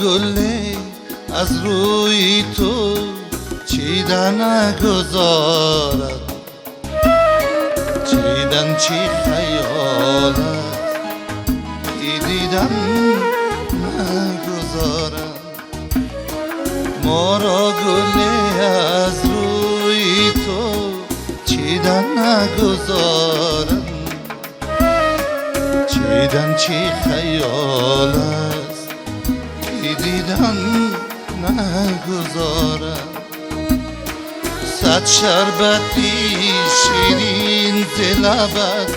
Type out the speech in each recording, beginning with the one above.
گله از روی تو چیدن نگذارد، چیدن چی خیالت که دیدن نگذارد. ما را گله از روی تو چیدن نگذارد، چیدن چی خیال است که دیدن نگذارد. صد شربتی شیرین ز لبت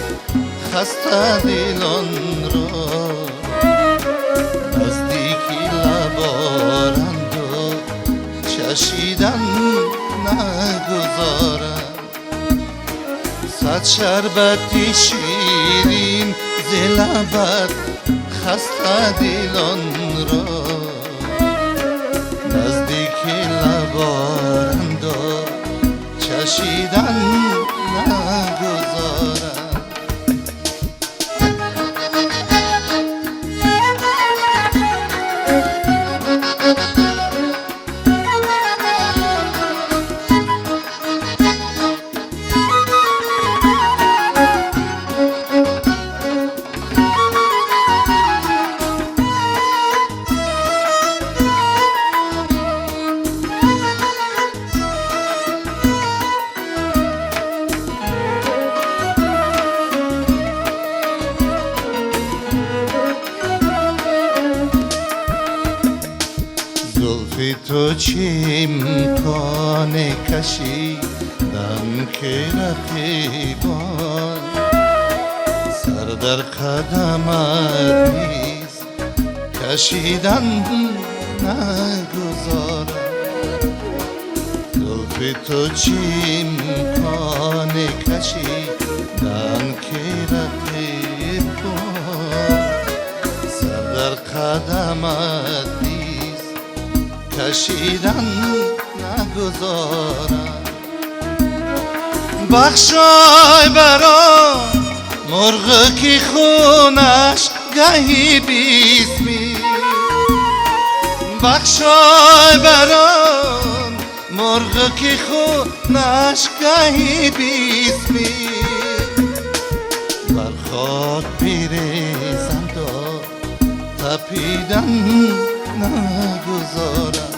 خسته دلان را نزدیکی لبارند و چشیدن نگذارد. صد شربتی شیرین ز لبت خسته دلان را نزدیکی لبارند و چشیدن نگذارد. زلف تو چه امکان کشیدن که رقیبان سر در قدمت نیست کشیدن نگذارد. زلف تو چه امکان کشیدن که رقیبان سر در قدمت کشیدن نگذارم. بخشای برا مرغ کی خونش گهی بیسمی، بخشای برا مرغ کی خونش گهی بیسمی. بر خاک بریزم تا تپیدن نگذارم.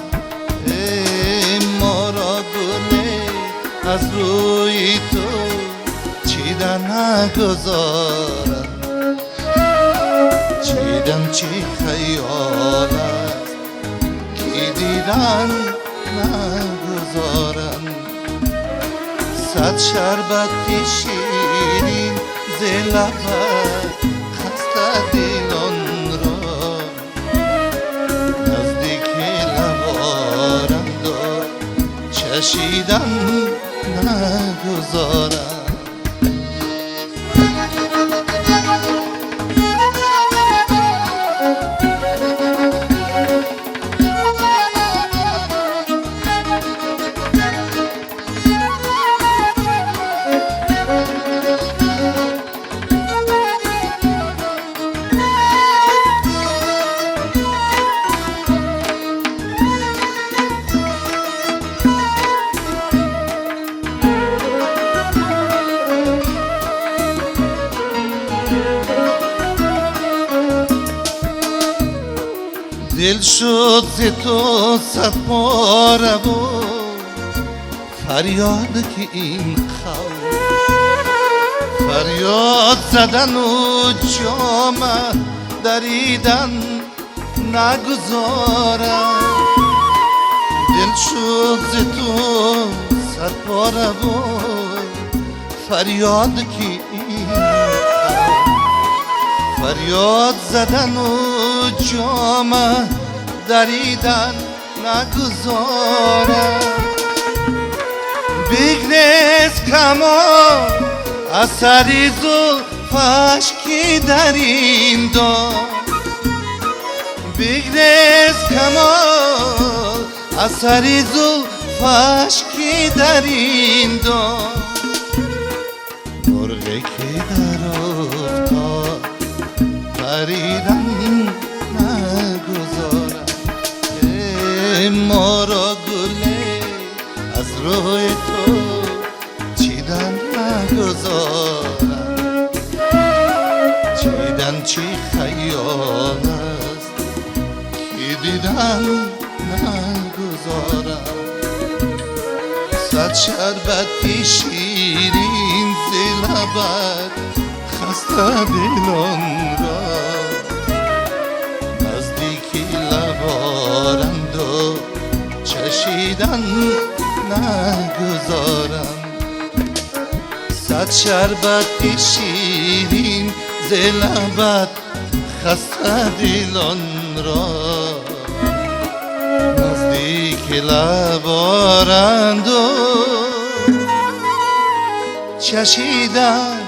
ما را گله از روی تو چیدن نگذارم، چیدن چی خیال است که دیدن نگذارم. صد شربتی شیرین ز لبت خسته دلان را نزدیکی لبارند و چشیدن نگذارم. دل شد ز تو صد پاره و فریاد که این خون فریاد زدن و جامه دریدن نگذارم. دل شد ز تو صد پاره و فریاد که این فریاد زدن و جامه دریدن نگذارم. بگریز کمان اثری زلفش که در این دام، بگریز کمان اثری زلفش که در این دام. مرغی که در افتاد پریدن نگذارم. ما را گله از روی تو چیدن نگذارم، چیدن چی خیال است که دیدن نگذارم. صد شربتی شیرین ز لبت خسته دلان را، نزدیکی لبارند و چشیدن نگذارم. صد شربتی شیرین ز لبت خسته دلان را، نزدیک لبارند و چشیدن